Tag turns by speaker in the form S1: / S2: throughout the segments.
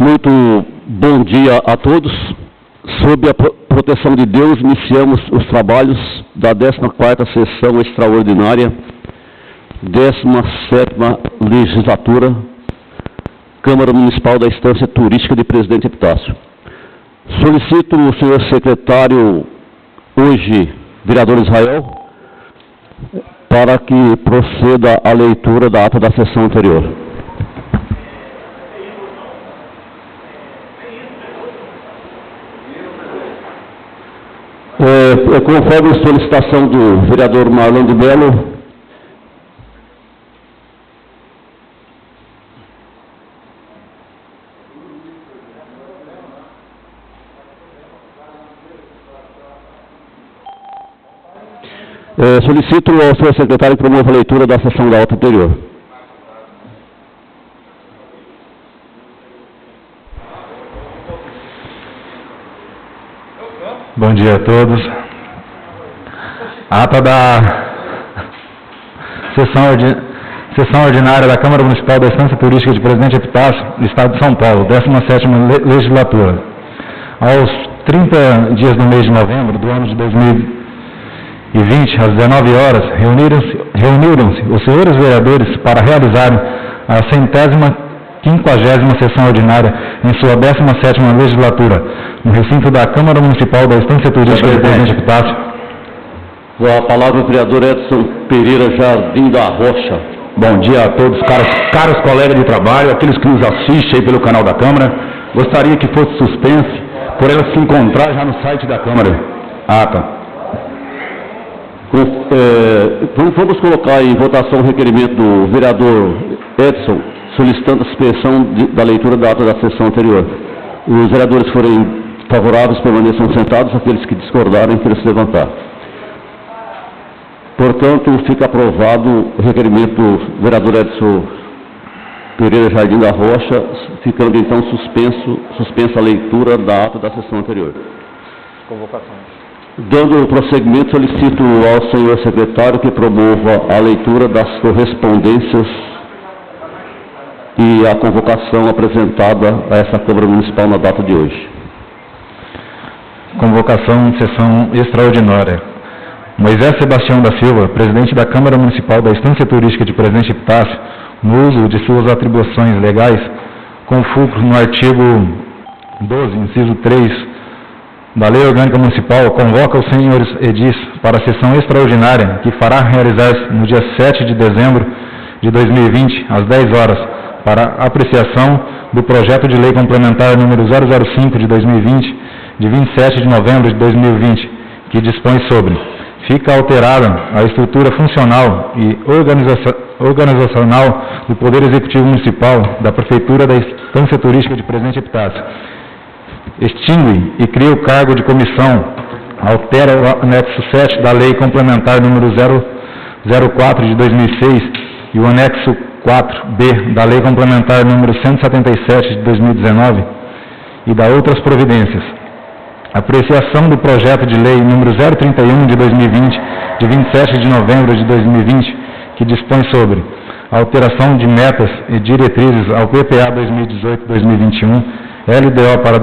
S1: Muito bom dia a todos. Sob a proteção de Deus, iniciamos os trabalhos da 14ª Sessão Extraordinária, 17ª Legislatura, Câmara Municipal da Estância Turística de Presidente Epitácio. Solicito o senhor secretário, hoje, vereador Israel, para que proceda a leitura da ata da sessão anterior. Conforme a solicitação do vereador Marlon de Mello, solicito ao senhor secretário que promova a leitura da sessão da ata anterior.
S2: Bom dia a todos. A ata da sessão ordinária da Câmara Municipal da Estância Turística de Presidente Epitácio, do Estado de São Paulo, 17ª Legislatura. Aos 30 dias do mês de novembro do ano de 2020, às 19 horas, reuniram-se os senhores vereadores para realizarem a 150ª sessão ordinária em sua 17ª legislatura, no recinto da Câmara Municipal da Estância Turística de Presidente Epitácio.
S1: A palavra ao vereador Edson Pereira Jardim da Rocha.
S2: Bom dia a todos, caros colegas de trabalho, aqueles que nos assistem aí pelo canal da Câmara. Gostaria que fosse suspense, por ela se encontrar já no site da Câmara. Ata.
S1: Vamos colocar em votação o requerimento do vereador Edson, solicitando a suspensão da leitura da ata da sessão anterior. Os vereadores que forem favoráveis permaneçam sentados, aqueles que discordarem, queiram se levantar. Portanto, fica aprovado o requerimento do vereador Edson Pereira Jardim da Rocha, ficando então suspensa a leitura da ata da sessão anterior.
S2: Convocações.
S1: Dando prosseguimento, solicito ao senhor secretário que promova a leitura das correspondências e a convocação apresentada a essa Câmara Municipal na data de hoje.
S2: Convocação de sessão extraordinária. Moisés Sebastião da Silva, presidente da Câmara Municipal da Estância Turística de Presidente Epitácio, no uso de suas atribuições legais, com fulcro no artigo 12, inciso 3, da Lei Orgânica Municipal, convoca os senhores edis para a sessão extraordinária que fará realizar-se no dia 7 de dezembro de 2020, às 10 horas, para apreciação do projeto de lei complementar número 005 de 2020, de 27 de novembro de 2020, que dispõe sobre: fica alterada a estrutura funcional e organizacional do Poder Executivo Municipal da Prefeitura da Estância Turística de Presidente Epitácio. Extingue e cria o cargo de comissão, altera o anexo 7 da Lei Complementar número 004 de 2006 e o anexo 4B da Lei Complementar número 177 de 2019 e da outras providências. Apreciação do projeto de lei número 031 de 2020, de 27 de novembro de 2020, que dispõe sobre a alteração de metas e diretrizes ao PPA 2018-2021, LDO para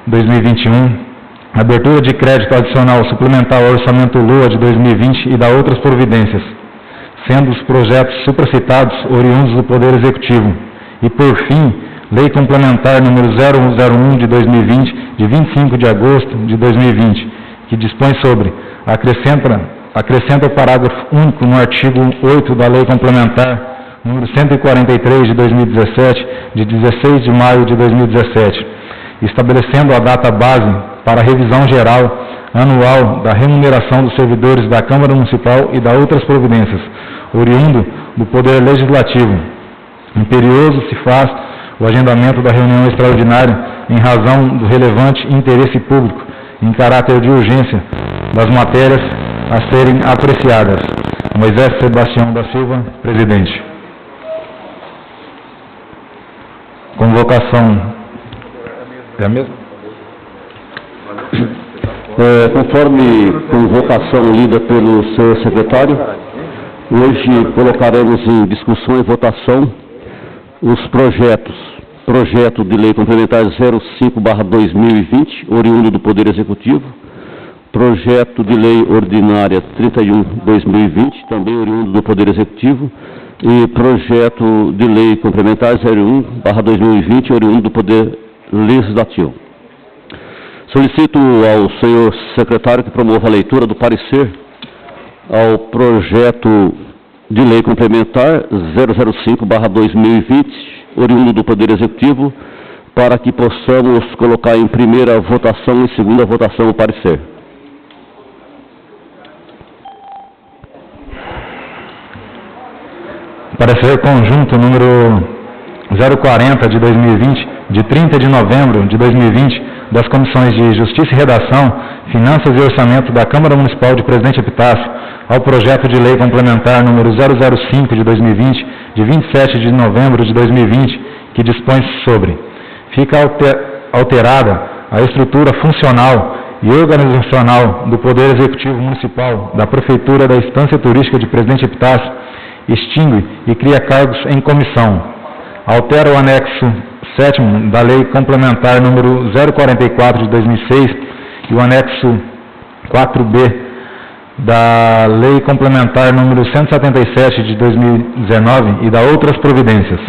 S2: 2018-2021, abertura de crédito adicional suplementar ao orçamento LUA de 2020 e da outras providências, sendo os projetos supracitados oriundos do Poder Executivo. E, por fim, Lei Complementar número 0101 de 2020, de 25 de agosto de 2020, que dispõe sobre, acrescenta o parágrafo único no artigo 8 da Lei Complementar número 143 de 2017, de 16 de maio de 2017, estabelecendo a data base para a revisão geral anual da remuneração dos servidores da Câmara Municipal e da outras providências, oriundo do Poder Legislativo. Imperioso se faz o agendamento da reunião extraordinária em razão do relevante interesse público, em caráter de urgência, das matérias a serem apreciadas. Moisés Sebastião da Silva, presidente. Convocação. É a mesma?
S1: Conforme convocação lida pelo senhor secretário, hoje colocaremos em discussão e votação os projeto de lei complementar 05/2020, oriundo do Poder Executivo, projeto de lei ordinária 31/2020, também oriundo do Poder Executivo, e projeto de lei complementar 01/2020, oriundo do Poder Legislativo. Solicito ao senhor secretário que promova a leitura do parecer ao projeto de lei complementar 005/2020, oriundo do Poder Executivo, para que possamos colocar em primeira votação e segunda votação o parecer.
S2: Parecer conjunto número 040 de 2020, de 30 de novembro de 2020, das Comissões de Justiça e Redação, Finanças e Orçamento da Câmara Municipal de Presidente Epitácio, ao projeto de lei complementar número 005 de 2020, de 27 de novembro de 2020, que dispõe sobre: fica alterada a estrutura funcional e organizacional do Poder Executivo Municipal da Prefeitura da Estância Turística de Presidente Epitácio, extingue e cria cargos em comissão. Altera o anexo 7º da Lei Complementar número 044 de 2006 e o anexo 4B da Lei Complementar número 177 de 2019 e da outras providências.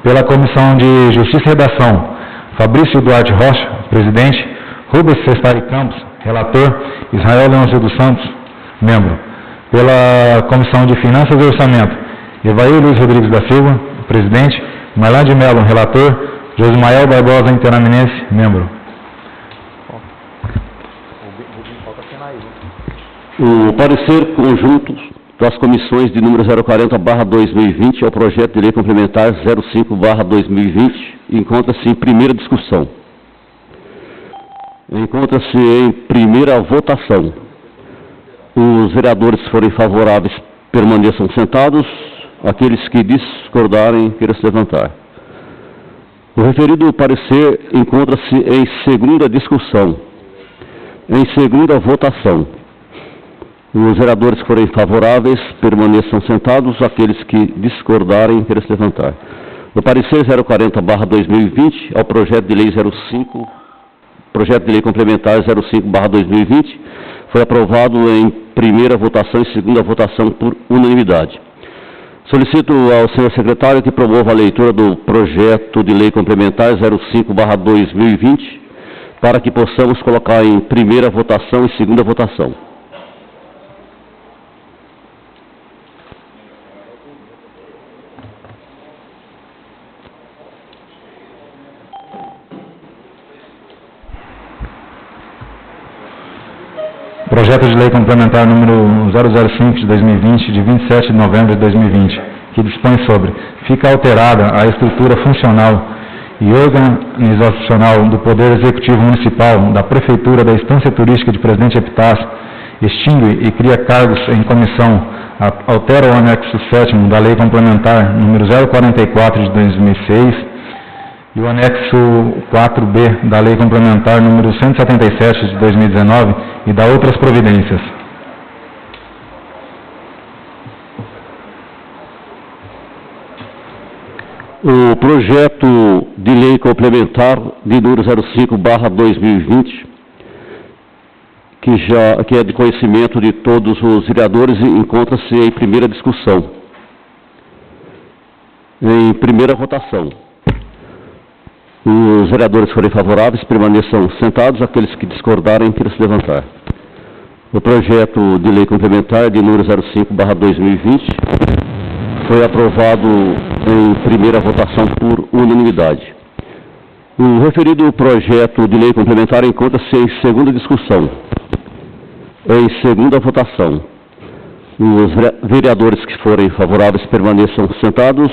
S2: Pela Comissão de Justiça e Redação, Fabrício Duarte Rocha, presidente; Rubens Sestari Campos, relator; Israel Leôncio dos Santos, membro. Pela Comissão de Finanças e Orçamento, Evair Luiz Rodrigues da Silva, presidente; Marlã de Mello, relator; Josmael Barbosa Interaminense, membro.
S1: O parecer conjunto das comissões de número 040/2020 ao projeto de lei complementar 05/2020 encontra-se em primeira discussão. Encontra-se em primeira votação. Os vereadores que forem favoráveis permaneçam sentados. Aqueles que discordarem, queiram se levantar. O referido parecer encontra-se em segunda discussão. Em segunda votação. Os vereadores que forem favoráveis permaneçam sentados. Aqueles que discordarem, queiram se levantar. No parecer 040/2020 ao projeto de lei 05, projeto de lei complementar 05/2020, foi aprovado em primeira votação e segunda votação por unanimidade. Solicito ao senhor secretário que promova a leitura do projeto de lei complementar 05/2020, para que possamos colocar em primeira votação e segunda votação.
S2: Projeto de lei complementar número 005 de 2020, de 27 de novembro de 2020, que dispõe sobre: fica alterada a estrutura funcional e organizacional do Poder Executivo Municipal da Prefeitura da Estância Turística de Presidente Epitácio, extingue e cria cargos em comissão, altera o anexo 7º da Lei Complementar número 044 de 2006 e o anexo 4B da Lei Complementar número 177 de 2019 e da outras providências.
S1: O projeto de lei complementar de número 05/2020, que é de conhecimento de todos os vereadores, encontra-se em primeira discussão. Em primeira votação. Os vereadores que forem favoráveis permaneçam sentados. Aqueles que discordarem, queiram se levantar. O projeto de lei complementar de número 05/2020 foi aprovado em primeira votação por unanimidade. O referido projeto de lei complementar encontra-se em segunda discussão. Em segunda votação. Os vereadores que forem favoráveis permaneçam sentados.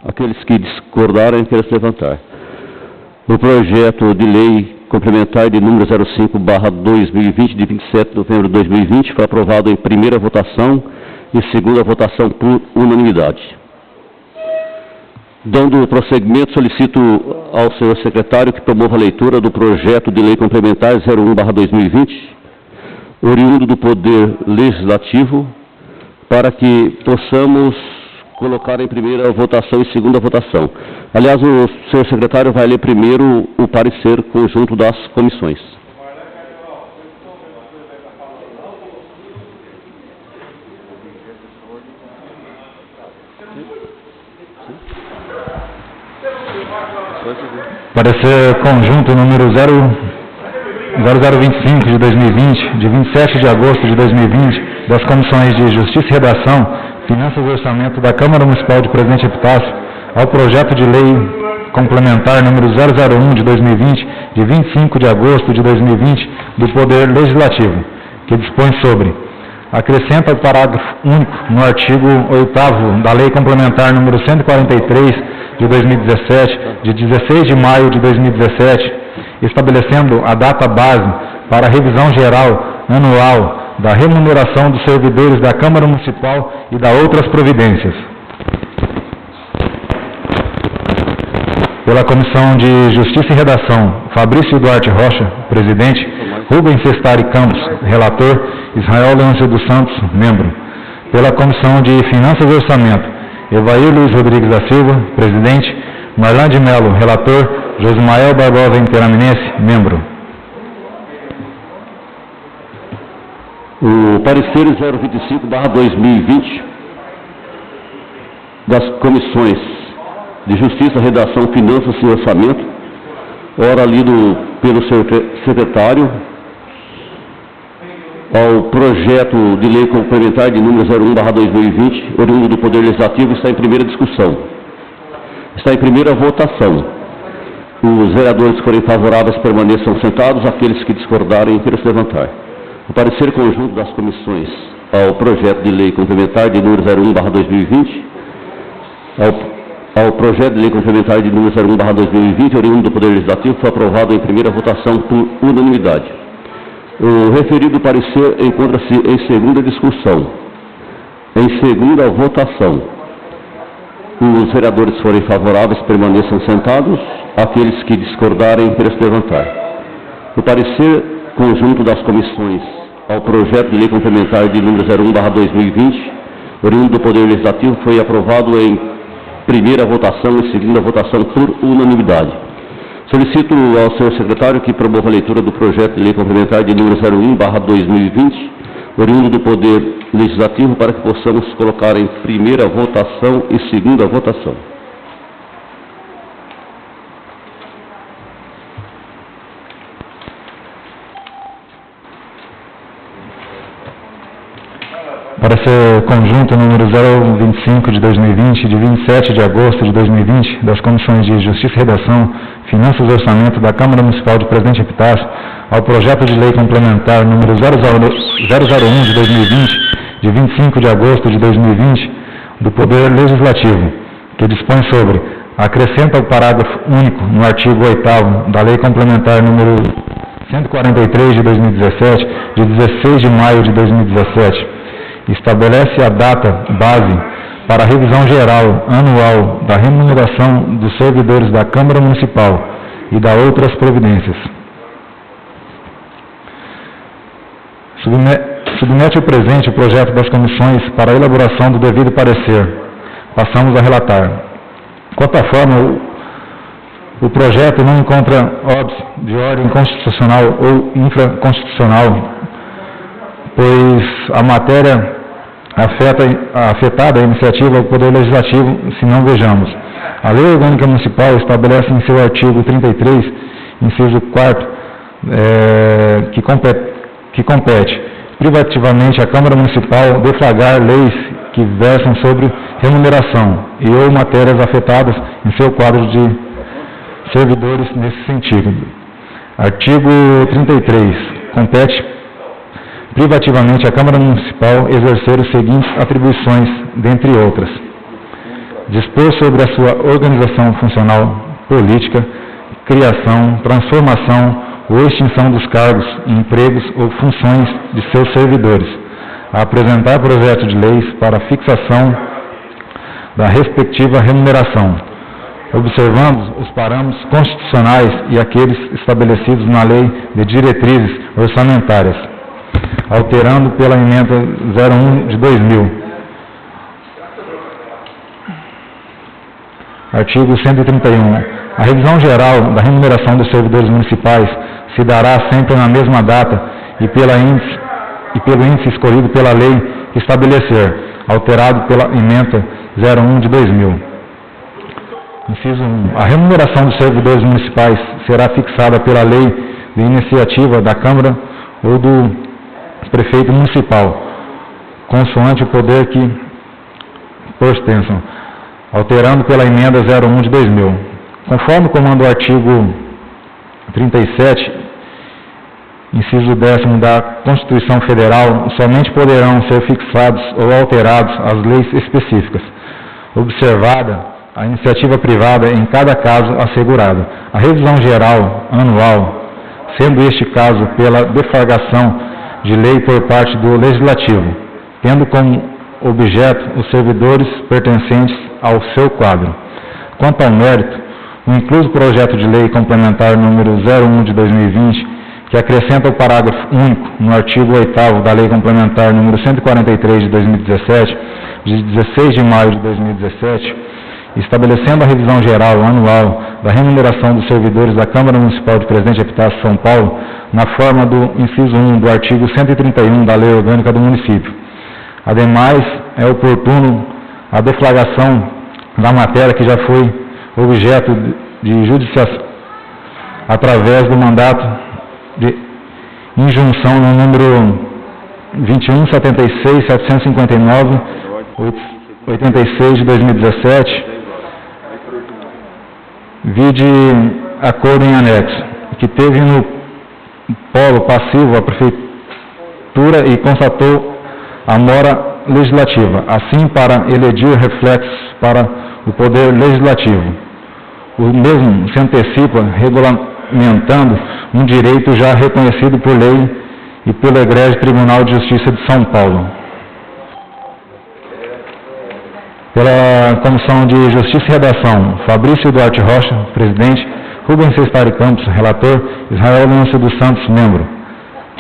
S1: Aqueles que discordarem, queiram se levantar. O projeto de lei complementar de número 05/2020, de 27 de novembro de 2020, foi aprovado em primeira votação e segunda votação por unanimidade. Dando prosseguimento, solicito ao senhor secretário que promova a leitura do projeto de lei complementar 01/2020, oriundo do Poder Legislativo, para que possamos colocar em primeira votação e segunda votação. Aliás, o senhor secretário vai ler primeiro o parecer conjunto das comissões.
S2: Parecer conjunto número 0025 de 2020, de 27 de agosto de 2020, das Comissões de Justiça e Redação, Finanças e Orçamento da Câmara Municipal de Presidente Epitácio, ao projeto de lei complementar número 001 de 2020, de 25 de agosto de 2020, do Poder Legislativo, que dispõe sobre: acrescenta o parágrafo único no artigo 8º da Lei Complementar número 143 de 2017, de 16 de maio de 2017, estabelecendo a data base para a revisão geral anual da remuneração dos servidores da Câmara Municipal e da outras providências. Pela Comissão de Justiça e Redação, Fabrício Duarte Rocha, presidente; Rubens Sestari Campos, relator; Israel Leôncio dos Santos, membro. Pela Comissão de Finanças e Orçamento, Evair Luiz Rodrigues da Silva, presidente; Marlan de Melo, relator; Josmael Barbosa Interaminense, membro.
S1: O parecer 025/2020 das comissões de Justiça, Redação, Finanças e Orçamento, ora lido pelo secretário, ao projeto de lei complementar de número 01/2020, oriundo do Poder Legislativo, está em primeira discussão. Está em primeira votação. Os vereadores que forem favoráveis permaneçam sentados, aqueles que discordarem, queiram se levantar. O parecer conjunto das comissões ao projeto de lei complementar de número 01/2020, ao projeto de lei complementar de número 01/2020, oriundo do Poder Legislativo, foi aprovado em primeira votação por unanimidade. O referido parecer encontra-se em segunda discussão. Em segunda votação, os vereadores que forem favoráveis permaneçam sentados, aqueles que discordarem, queiram se levantar. O parecer conjunto das comissões ao projeto de lei complementar de número 01/2020, oriundo do Poder Legislativo, foi aprovado em primeira votação e segunda votação por unanimidade. Solicito ao senhor secretário que promova a leitura do projeto de lei complementar de número 01/2020, oriundo do Poder Legislativo, para que possamos colocar em primeira votação e segunda votação.
S2: Parecer conjunto número 025 de 2020, de 27 de agosto de 2020, das Comissões de Justiça e Redação, Finanças e Orçamento da Câmara Municipal de Presidente Epitácio, ao projeto de lei complementar número 001 de 2020, de 25 de agosto de 2020, do Poder Legislativo, que dispõe sobre: acrescenta o parágrafo único no artigo 8º da Lei Complementar número 143 de 2017, de 16 de maio de 2017, estabelece a data base para a revisão geral anual da remuneração dos servidores da Câmara Municipal e da outras providências. Submete o presente o projeto das comissões para a elaboração do devido parecer. Passamos a relatar. Quanto à forma, o projeto não encontra óbice de ordem constitucional ou infraconstitucional, pois a matéria afetada a iniciativa do Poder Legislativo, se não vejamos. A Lei Orgânica Municipal estabelece em seu artigo 33, inciso 4º, que compete privativamente à Câmara Municipal deflagrar leis que versam sobre remuneração e ou matérias afetadas em seu quadro de servidores nesse sentido. Artigo 33. Compete privativamente à Câmara Municipal exercer as seguintes atribuições, dentre outras: dispor sobre a sua organização funcional, política, criação, transformação ou extinção dos cargos, empregos ou funções de seus servidores, a apresentar projeto de leis para fixação da respectiva remuneração, observando os parâmetros constitucionais e aqueles estabelecidos na Lei de Diretrizes Orçamentárias, alterando pela emenda 01 de 2000. Artigo 131. A revisão geral da remuneração dos servidores municipais se dará sempre na mesma data e pelo índice escolhido pela lei que estabelecer, alterado pela emenda 01 de 2000. Inciso 1. A remuneração dos servidores municipais será fixada pela lei de iniciativa da Câmara ou do prefeito municipal, consoante o poder que por extensão, alterando pela emenda 01 de 2000. Conforme comanda o artigo 37, inciso 10º da Constituição Federal, somente poderão ser fixados ou alterados as leis específicas, observada a iniciativa privada em cada caso assegurado. A revisão geral anual, sendo este caso pela deflagração de lei por parte do Legislativo, tendo como objeto os servidores pertencentes ao seu quadro. Quanto ao mérito, o incluso projeto de lei complementar número 01 de 2020, que acrescenta o parágrafo único no artigo 8º da Lei Complementar número 143 de 2017, de 16 de maio de 2017, estabelecendo a revisão geral anual da remuneração dos servidores da Câmara Municipal de Presidente Epitácio, São Paulo, na forma do inciso 1 do artigo 131 da Lei Orgânica do Município. Ademais, é oportuno a deflagração da matéria que já foi objeto de judiciação através do mandato de injunção no número 21.706.759.86 de 2017, vide acordo em anexo, que teve no polo passivo a Prefeitura e constatou a mora legislativa, assim para eleger reflexos para o Poder Legislativo. O mesmo se antecipa regulamentando um direito já reconhecido por lei e pelo Egrégio Tribunal de Justiça de São Paulo. Pela Comissão de Justiça e Redação, Fabrício Duarte Rocha, presidente, Rubens Sestari Campos, relator, Israel Lúcio dos Santos, membro.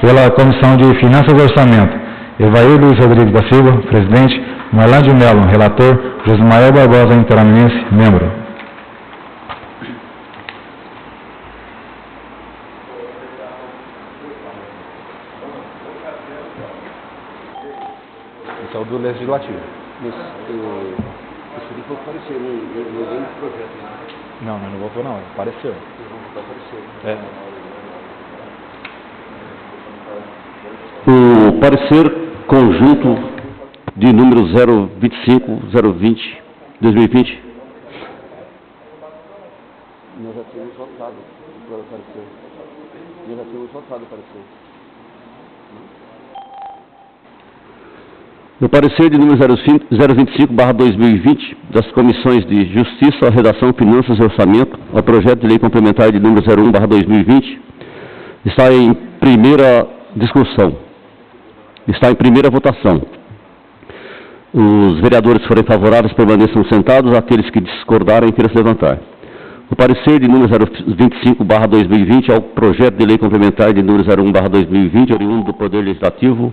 S2: Pela Comissão de Finanças e Orçamento, Evair Luiz Rodrigues da Silva, presidente, Marlã de Mello, relator, Josmael Barbosa, interaminense, membro. Esse é o do Legislativo.
S1: Isso aqui foi aparecer no projeto.
S2: Não, não votou não, apareceu.
S1: O parecer conjunto de número 025/020, 2020. Nós já tínhamos votado o parecer. No parecer de número 025/2020 das Comissões de Justiça, Redação, Finanças e Orçamento, ao projeto de lei complementar de número 01/2020, está em primeira discussão, está em primeira votação. Os vereadores que forem favoráveis permaneçam sentados, aqueles que discordarem queiram se levantar. O parecer de número 025/2020 ao projeto de lei complementar de número 01/2020, oriundo do Poder Legislativo,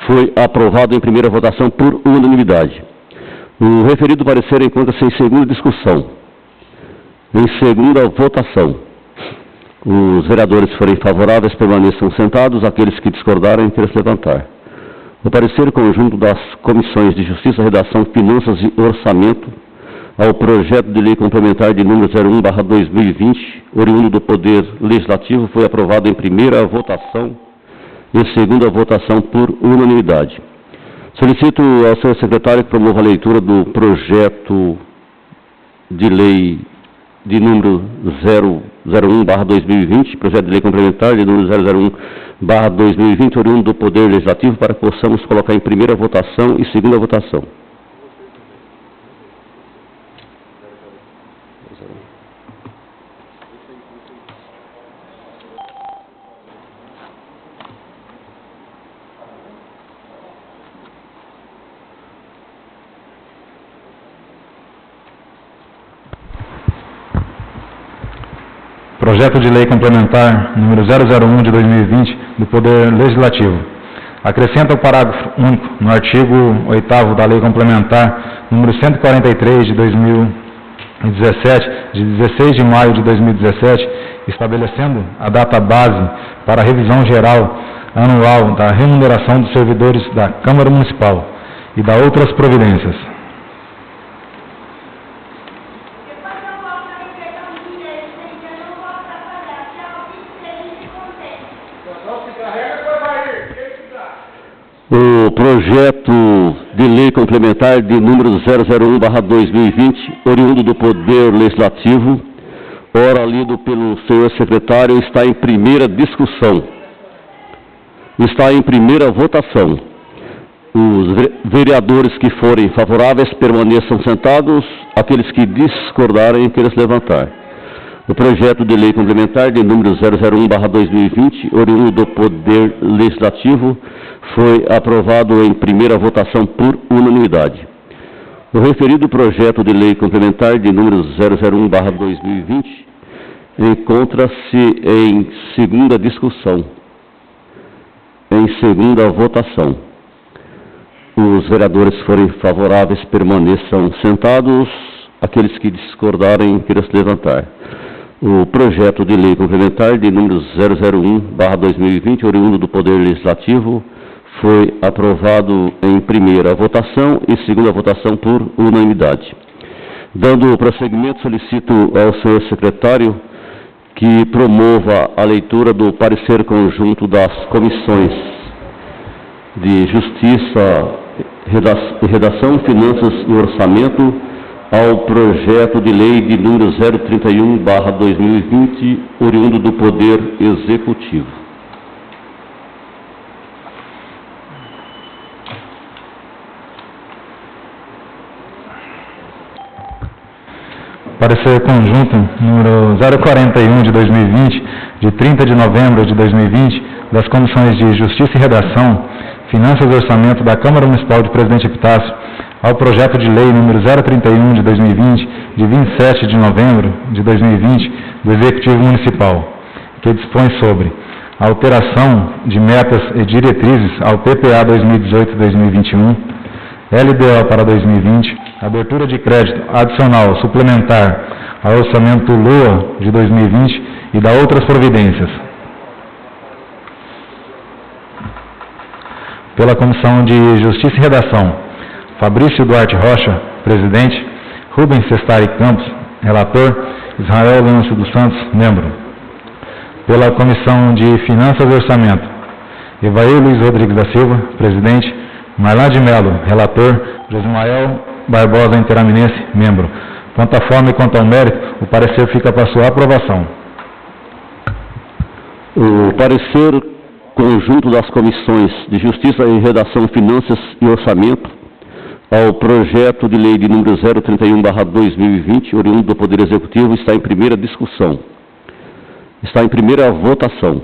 S1: foi aprovado em primeira votação por unanimidade. O referido parecer encontra-se em segunda discussão. Em segunda votação, os vereadores que forem favoráveis permaneçam sentados, aqueles que discordarem queiram se levantar. O parecer conjunto das Comissões de Justiça, Redação, Finanças e Orçamento ao projeto de lei complementar de número 01/2020, oriundo do Poder Legislativo, foi aprovado em primeira votação e segunda votação por unanimidade. Solicito ao senhor secretário que promova a leitura do projeto de lei de número 001/2020, projeto de lei complementar de número 001/2020, oriundo do Poder Legislativo, para que possamos colocar em primeira votação e segunda votação.
S2: Projeto de lei complementar número 001 de 2020 do Poder Legislativo. Acrescenta o parágrafo único no artigo 8º da Lei Complementar número 143 de 2000, de 16 de maio de 2017, estabelecendo a data base para a revisão geral anual da remuneração dos servidores da Câmara Municipal e da outras providências.
S1: O projeto de lei complementar de número 001/2020, oriundo do Poder Legislativo, ora lido pelo senhor secretário, está em primeira discussão. Está em primeira votação. Os vereadores que forem favoráveis permaneçam sentados, aqueles que discordarem queiram se levantar. O projeto de lei complementar de número 001/2020, oriundo do Poder Legislativo, foi aprovado em primeira votação por unanimidade. O referido projeto de lei complementar de número 001/2020 encontra-se em segunda discussão, em segunda votação. Os vereadores que forem favoráveis permaneçam sentados, aqueles que discordarem queiram se levantar. O projeto de lei complementar de número 001/2020, oriundo do Poder Legislativo, foi aprovado em primeira votação e segunda votação por unanimidade. Dando prosseguimento, solicito ao senhor secretário que promova a leitura do parecer conjunto das comissões de Justiça, Redação, Finanças e Orçamento ao projeto de lei de número 031/2020, oriundo do Poder Executivo.
S2: Parecer conjunto número 041 de 2020, de 30 de novembro de 2020, das Comissões de Justiça e Redação, Finanças e Orçamento da Câmara Municipal de Presidente Epitácio, ao projeto de lei número 031 de 2020, de 27 de novembro de 2020, do Executivo Municipal, que dispõe sobre a alteração de metas e diretrizes ao PPA 2018-2021, LDO para 2020, abertura de crédito adicional suplementar ao orçamento LUA de 2020 e da outras providências. Pela Comissão de Justiça e Redação, Fabrício Duarte Rocha, presidente, Rubens Sestari Campos, relator, Israel Lúcio dos Santos, membro. Pela Comissão de Finanças e Orçamento, Evair Luiz Rodrigues da Silva, presidente, Marlá de Melo, relator, Josmael Barbosa Interaminense, membro. Quanto à forma e quanto ao mérito, o parecer fica para sua aprovação.
S1: O parecer conjunto das Comissões de Justiça e Redação, Finanças e Orçamento ao projeto de lei de número 031/2020, oriundo do Poder Executivo, está em primeira discussão. Está em primeira votação.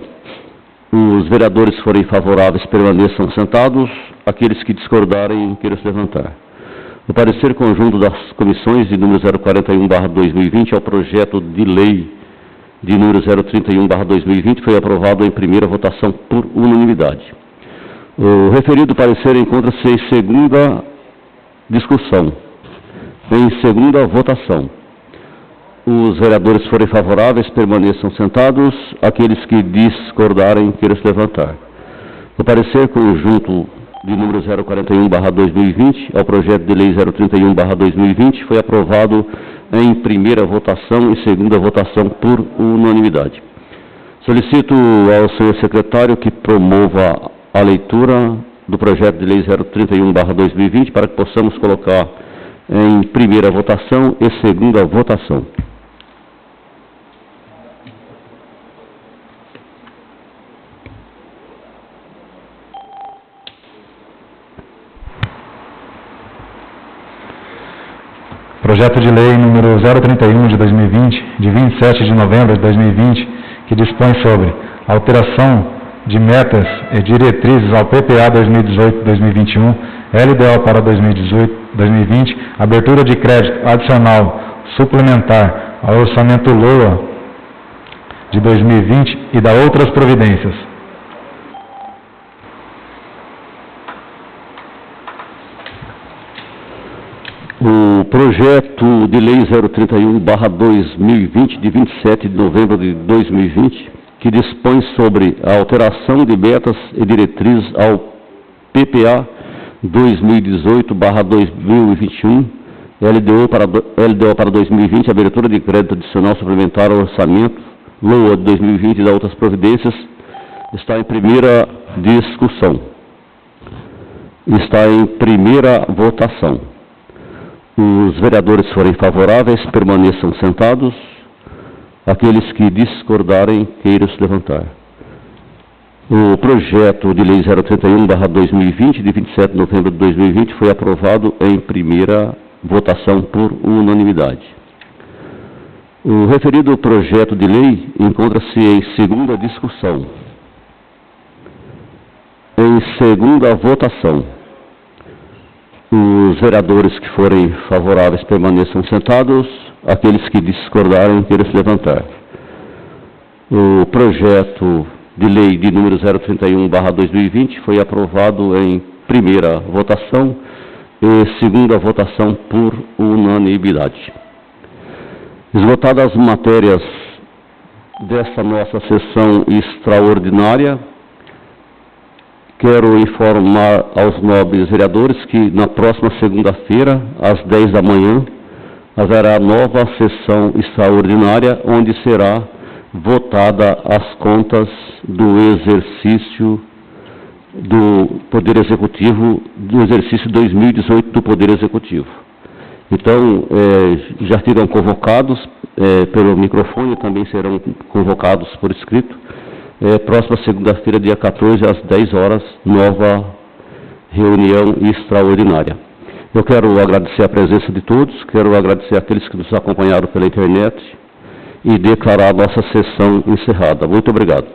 S1: Os vereadores que forem favoráveis permaneçam sentados, aqueles que discordarem queiram se levantar. O parecer conjunto das comissões de número 041/2020 ao projeto de lei de número 031/2020 foi aprovado em primeira votação por unanimidade. O referido parecer encontra-se em segunda discussão, em segunda votação. Os vereadores que forem favoráveis permaneçam sentados, aqueles que discordarem queiram se levantar. O parecer conjunto de número 041/2020 ao projeto de lei 031/2020 foi aprovado em primeira votação e segunda votação por unanimidade. Solicito ao senhor secretário que promova a leitura do projeto de lei 031/2020 para que possamos colocar em primeira votação e segunda votação.
S2: Projeto de lei número 031 de 2020, de 27 de novembro de 2020, que dispõe sobre alteração de metas e diretrizes ao PPA 2018-2021, LDO para 2018-2020, abertura de crédito adicional suplementar ao orçamento LOA de 2020 e da outras providências.
S1: O projeto de lei 031/2020, de 27 de novembro de 2020, que dispõe sobre a alteração de metas e diretrizes ao PPA 2018/2021, LDO para 2020, abertura de crédito adicional suplementar ao orçamento, LOA de 2020 e da outras providências, está em primeira discussão. Está em primeira votação. Os vereadores forem favoráveis, permaneçam sentados. Aqueles que discordarem, queiram se levantar. O projeto de lei 031/2020, de 27 de novembro de 2020, foi aprovado em primeira votação por unanimidade. O referido projeto de lei encontra-se em segunda discussão. Em segunda votação. Os vereadores que forem favoráveis permaneçam sentados. Aqueles que discordarem, queiram se levantar. O projeto de lei de número 031/2020 foi aprovado em primeira votação e segunda votação por unanimidade. Esgotadas as matérias desta nossa sessão extraordinária, quero informar aos nobres vereadores que na próxima segunda-feira, às 10 da manhã, haverá nova sessão extraordinária, onde será votada as contas do exercício do Poder Executivo, do exercício 2018 do Poder Executivo. Então, já serão convocados pelo microfone, também serão convocados por escrito. Próxima segunda-feira, dia 14, às 10 horas, nova reunião extraordinária. Eu quero agradecer a presença de todos, quero agradecer àqueles que nos acompanharam pela internet e declarar a nossa sessão encerrada. Muito obrigado.